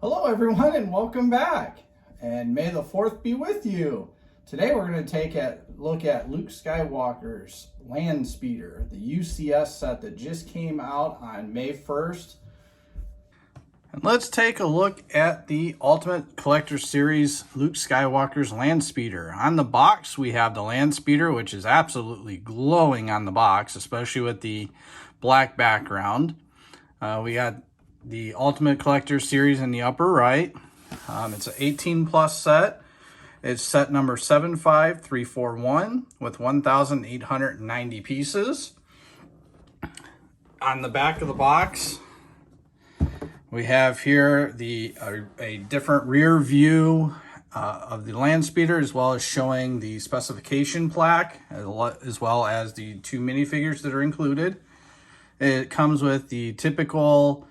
Hello everyone and welcome back, and may the 4th be with you. Today we're going to take a look at Luke Skywalker's Landspeeder, the UCS set that just came out on May 1st. And let's take a look at the Ultimate Collector Series Luke Skywalker's Landspeeder. On the box we have the Landspeeder, which is absolutely glowing on the box, especially with the black background. We got the Ultimate Collector Series in the upper right. It's an 18 plus set. It's set number 75341 with 1,890 pieces. On the back of the box, we have here a different rear view of the Landspeeder, as well as showing the specification plaque, as well as the 2 minifigures that are included. It comes with the typical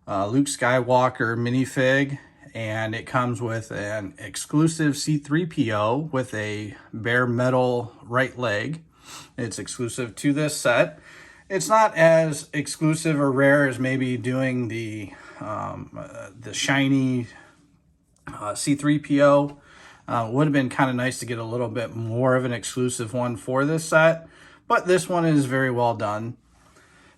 Luke Skywalker minifig, and it comes with an exclusive C-3PO with a bare metal right leg. It's exclusive to this set. It's not as exclusive or rare as maybe doing the shiny C-3PO. Would have been kind of nice to get a little bit more of an exclusive one for this set, but this one is very well done.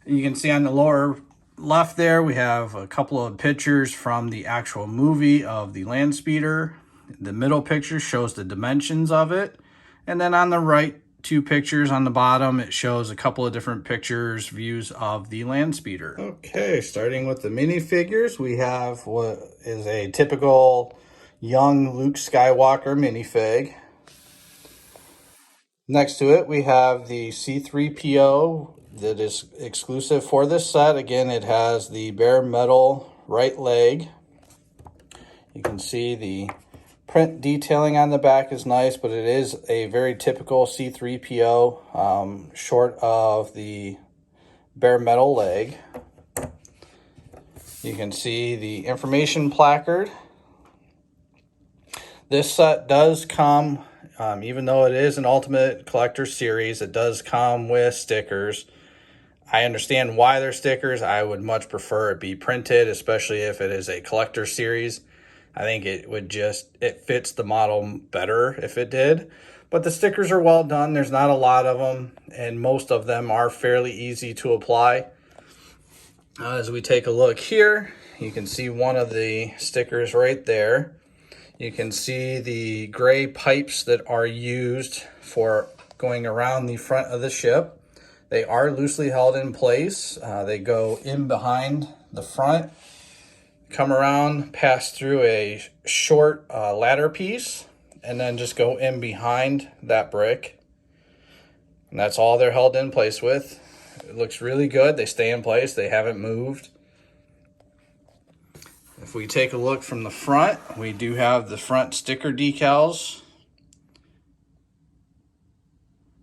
You can see on the lower left there, we have a couple of pictures from the actual movie of the Landspeeder. The middle picture shows the dimensions of it. And then on the right, 2 pictures on the bottom, it shows a couple of different pictures, views of the Landspeeder. Okay, starting with the minifigures, we have what is a typical young Luke Skywalker minifig. Next to it, we have the C-3PO that is exclusive for this set. Again, it has the bare metal right leg. You can see the print detailing on the back is nice, but it is a very typical C-3PO, short of the bare metal leg. You can see the information placard. This set does come, even though it is an Ultimate Collector Series, it does come with stickers. I understand why they're stickers. I would much prefer it be printed, especially if it is a collector series. I think it fits the model better if it did. But the stickers are well done. There's not a lot of them, and most of them are fairly easy to apply. As we take a look here, you can see one of the stickers right there. You can see the gray pipes that are used for going around the front of the ship. They are loosely held in place. They go in behind the front, come around, pass through a short ladder piece, and then just go in behind that brick. And that's all they're held in place with. It looks really good. They stay in place. They haven't moved. If we take a look from the front, we do have the front sticker decals.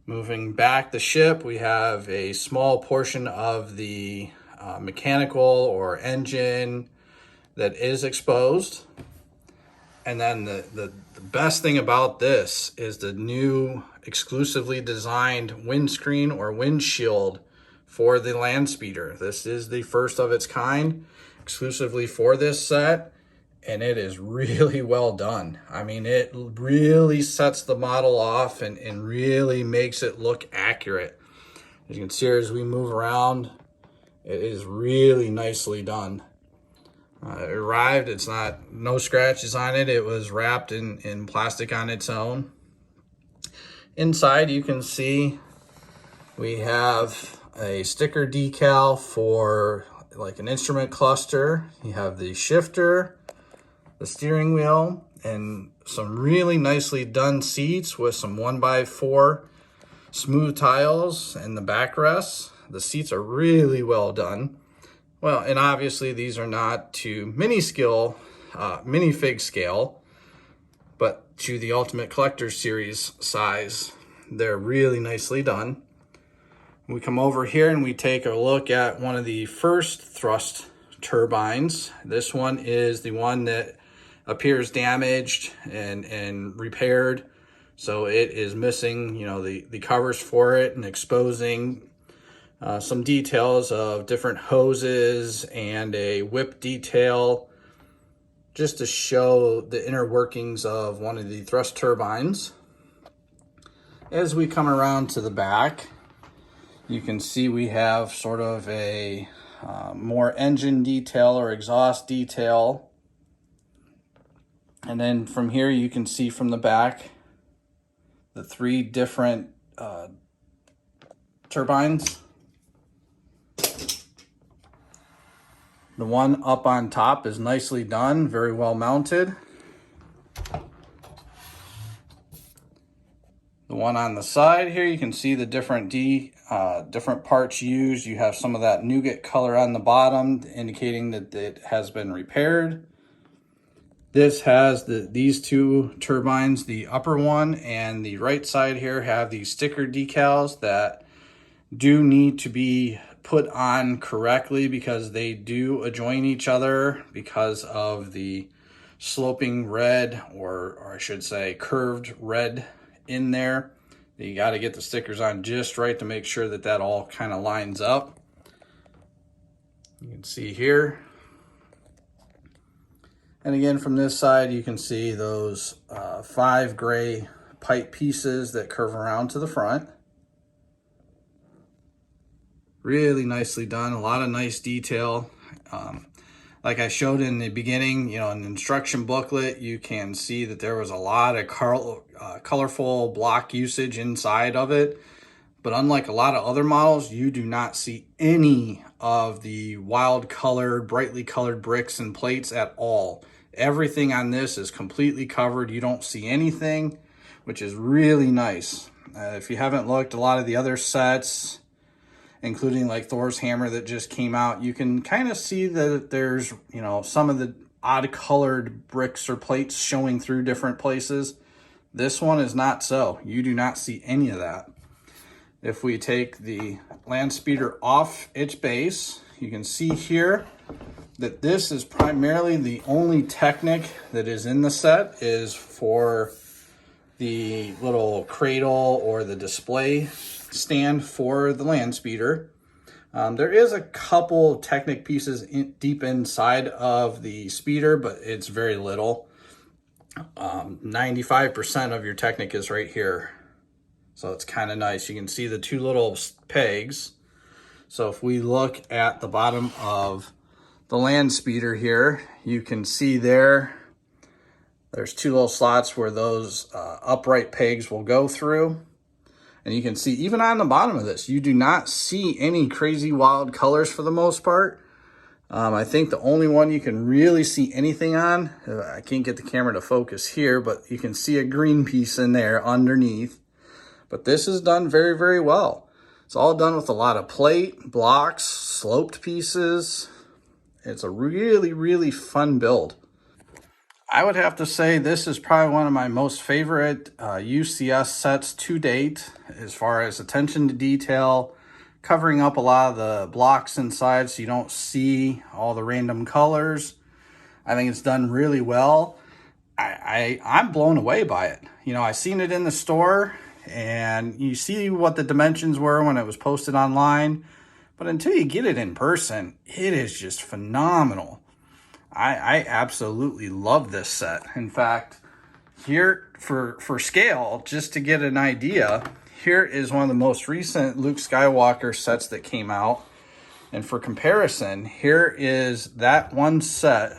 Moving back the ship, we have a small portion of the mechanical or engine that is exposed. And then the best thing about this is the new exclusively designed windscreen or windshield for the Landspeeder. This is the first of its kind, exclusively for this set, and it is really well done. I mean, it really sets the model off and really makes it look accurate. As you can see as we move around, it is really nicely done. It arrived, it's no scratches on it. It was wrapped in plastic on its own. Inside, you can see we have a sticker decal for like an instrument cluster. You have the shifter, the steering wheel, and some really nicely done seats with some 1x4 smooth tiles and the backrests. The seats are really well done. Well, and obviously these are not to minifig scale, but to the Ultimate Collector Series size. They're really nicely done. We come over here and we take a look at one of the first thrust turbines. This one is the one that appears damaged and repaired. So it is missing, the covers for it, and exposing some details of different hoses and a whip detail just to show the inner workings of one of the thrust turbines. As we come around to the back, you can see we have sort of a more engine detail or exhaust detail. And then from here you can see from the back the 3 different turbines. The one up on top is nicely done, very well mounted. The one on the side here, you can see the different parts used. You have some of that nougat color on the bottom, indicating that it has been repaired. This has these 2 turbines, the upper one and the right side here, have these sticker decals that do need to be put on correctly because they do adjoin each other because of the sloping red, or I should say curved red in there. You got to get the stickers on just right to make sure that that all kind of lines up. You can see here. And again, from this side, you can see those 5 gray pipe pieces that curve around to the front. Really nicely done, a lot of nice detail. Like I showed in the beginning, you know, in the instruction booklet, you can see that there was a lot of colorful block usage inside of it. But unlike a lot of other models, you do not see any of the wild colored, brightly colored bricks and plates at all. Everything on this is completely covered. You don't see anything, which is really nice. If you haven't looked, a lot of the other sets, including like Thor's hammer that just came out, you can kind of see that there's, you know, some of the odd colored bricks or plates showing through different places. This one is not so. You do not see any of that. If we take the Landspeeder off its base, you can see here that this is primarily the only Technic that is in the set is for the little cradle or the display stand for the Landspeeder. There is a couple Technic pieces deep inside of the speeder, but it's very little. 95% of your Technic is right here. So it's kind of nice. You can see the 2 little pegs. So if we look at the bottom of the Landspeeder here, you can see there's 2 little slots where those upright pegs will go through. And you can see even on the bottom of this, you do not see any crazy wild colors for the most part. I think the only one you can really see anything on, I can't get the camera to focus here, but you can see a green piece in there underneath. But this is done very, very well. It's all done with a lot of plate, blocks, sloped pieces. It's a really, really fun build. I would have to say this is probably one of my most favorite UCS sets to date, as far as attention to detail, covering up a lot of the blocks inside so you don't see all the random colors. I think it's done really well. I'm blown away by it. You know, I seen it in the store and you see what the dimensions were when it was posted online, but until you get it in person, it is just phenomenal. I absolutely love this set. In fact, here for scale, just to get an idea, here is one of the most recent Luke Skywalker sets that came out. And for comparison, here is that one set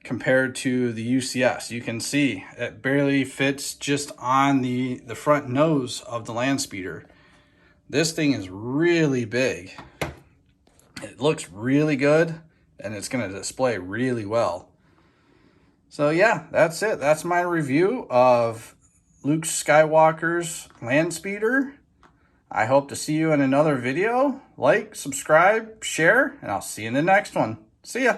compared to the UCS. You can see it barely fits just on the front nose of the Landspeeder. This thing is really big. It looks really good, and it's going to display really well. So yeah, that's it. That's my review of Luke Skywalker's Landspeeder. I hope to see you in another video. Like, subscribe, share, and I'll see you in the next one. See ya.